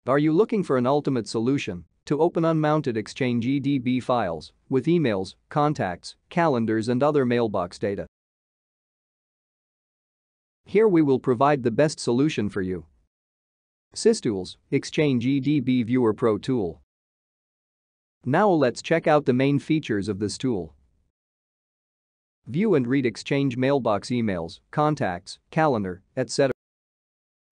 Are you looking for an ultimate solution to open unmounted Exchange EDB files with emails, contacts, calendars and other mailbox data? Here we will provide the best solution for you. SysTools Exchange EDB Viewer Pro tool. Now let's check out the main features of this tool. View and read Exchange mailbox emails, contacts, calendar, etc.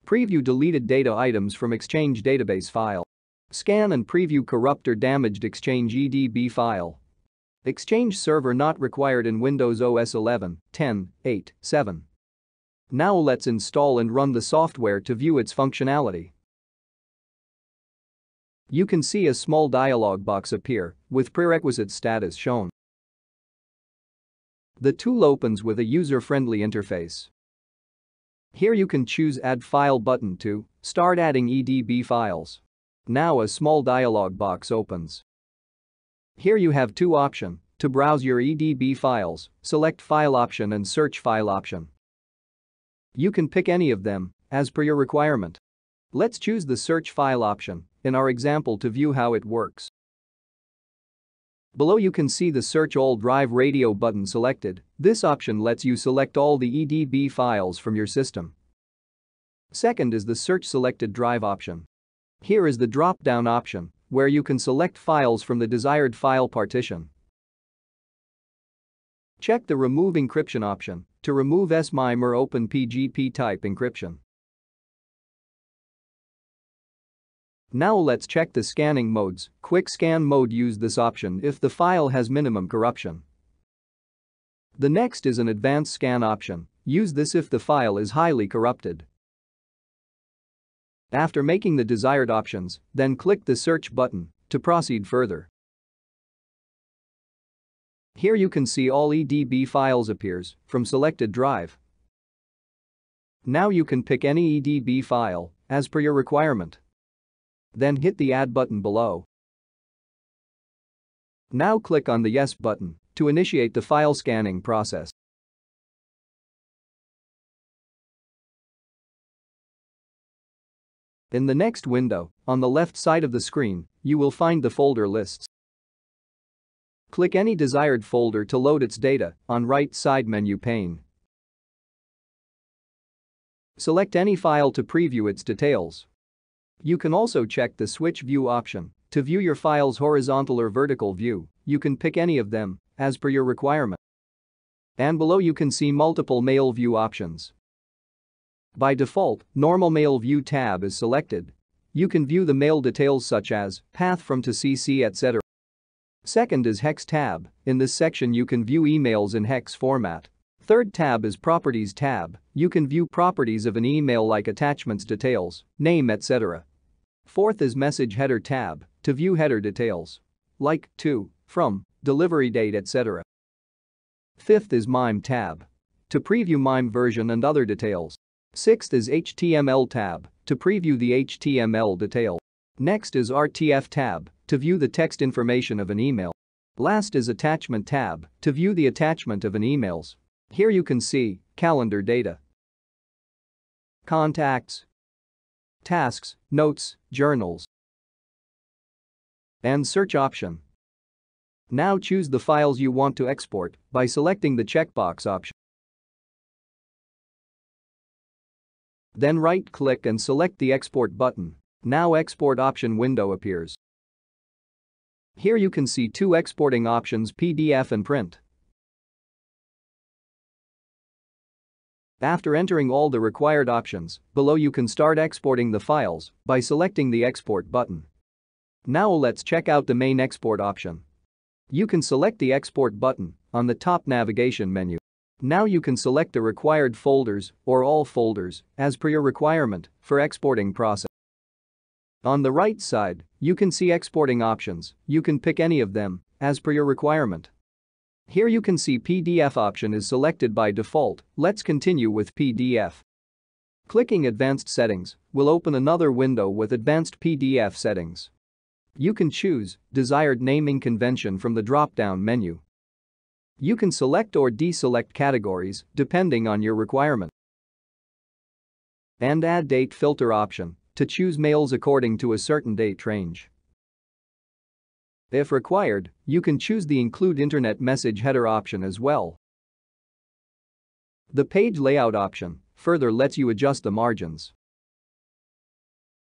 Preview deleted data items from Exchange database file. Scan and preview corrupt or damaged Exchange EDB file. Exchange server not required in Windows OS 11, 10, 8, 7. Now let's install and run the software to view its functionality. You can see a small dialog box appear with prerequisite status shown. The tool opens with a user-friendly interface. Here you can choose Add File button to start adding EDB files. Now a small dialog box opens. Here you have two options to browse your EDB files, select File option and Search File option. You can pick any of them as per your requirement. Let's choose the Search File option in our example to view how it works. Below you can see the Search All Drive Radio button selected. This option lets you select all the EDB files from your system. Second is the Search Selected Drive option. Here is the drop-down option where you can select files from the desired file partition. Check the Remove Encryption option to remove SMIME or OpenPGP type encryption. Now let's check the scanning modes. Quick scan mode. Use this option if the file has minimum corruption. The next is an advanced scan option. Use this if the file is highly corrupted. After making the desired options, then click the search button to proceed further. Here you can see all EDB files appears from selected drive. Now you can pick any EDB file as per your requirement. Then hit the Add button below. Now click on the Yes button to initiate the file scanning process. In the next window, on the left side of the screen, you will find the folder lists. Click any desired folder to load its data on right side menu pane. Select any file to preview its details. You can also check the Switch View option to view your file's horizontal or vertical view. You can pick any of them as per your requirement. And below you can see multiple mail view options. By default, Normal Mail View tab is selected. You can view the mail details such as path from to CC, etc. Second is Hex tab. In this section you can view emails in hex format. Third tab is Properties tab. You can view properties of an email like attachments, details, name, etc. Fourth is Message Header tab to view header details like to, from, delivery date, etc. Fifth is MIME tab to preview MIME version and other details. Sixth is HTML tab to preview the HTML detail. Next is RTF tab to view the text information of an email. Last is Attachment tab to view the attachment of an emails. Here you can see calendar data, contacts, tasks, notes, journals, and search option. Now choose the files you want to export by selecting the checkbox option. Then right-click and select the Export button. Now Export option window appears. Here you can see two exporting options, PDF and print. After entering all the required options, below you can start exporting the files by selecting the Export button. Now let's check out the main export option. You can select the Export button on the top navigation menu. Now you can select the required folders or all folders as per your requirement for exporting process. On the right side, you can see exporting options. You can pick any of them as per your requirement. Here you can see PDF option is selected by default. Let's continue with PDF. Clicking Advanced Settings will open another window with advanced PDF settings. You can choose desired naming convention from the drop-down menu. You can select or deselect categories depending on your requirement. And Add Date Filter option to choose mails according to a certain date range. If required, you can choose the Include Internet Message Header option as well. The Page Layout option further lets you adjust the margins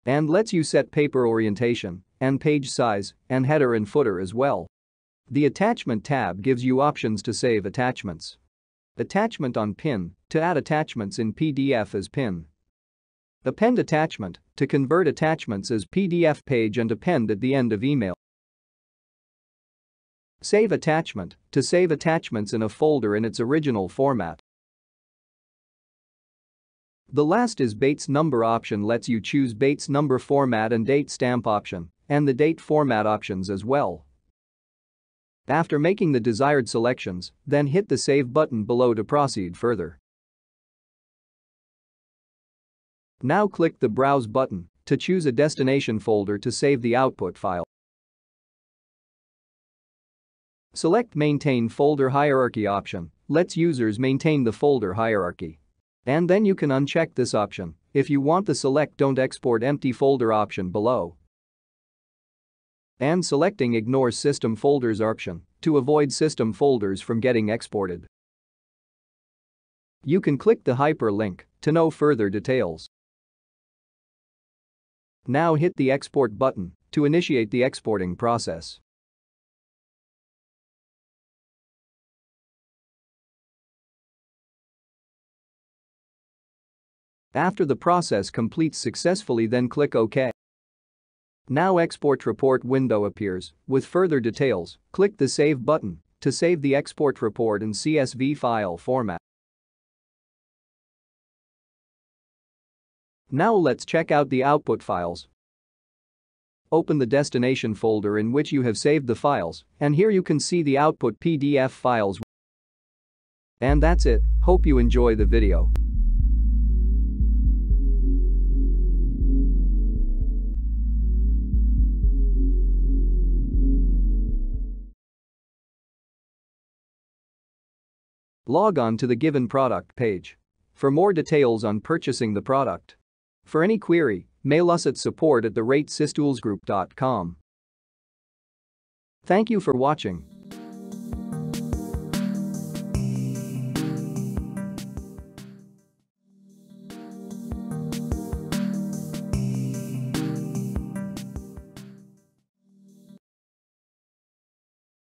and lets you set paper orientation and page size and header and footer as well. The Attachment tab gives you options to save attachments. Attachment on Pin to add attachments in PDF as pin. Append attachment to convert attachments as PDF page and append at the end of email. Save attachment to save attachments in a folder in its original format. The last is Bates number option lets you choose Bates number format and date stamp option and the date format options as well. After making the desired selections, then hit the Save button below to proceed further. Now click the Browse button to choose a destination folder to save the output file. Select Maintain Folder Hierarchy option lets users maintain the folder hierarchy. And then you can uncheck this option if you want the Select Don't Export Empty Folder option below. And selecting Ignore System Folders option to avoid system folders from getting exported. You can click the hyperlink to know further details. Now hit the Export button to initiate the exporting process. After the process completes successfully, then click OK. Now Export Report window appears with further details. Click the Save button to save the export report in CSV file format. Now let's check out the output files. Open the destination folder in which you have saved the files, and here you can see the output PDF files. And that's it. Hope you enjoy the video. Log on to the given product page for more details on purchasing the product. For any query, mail us at support@systoolsgroup.com. Thank you for watching.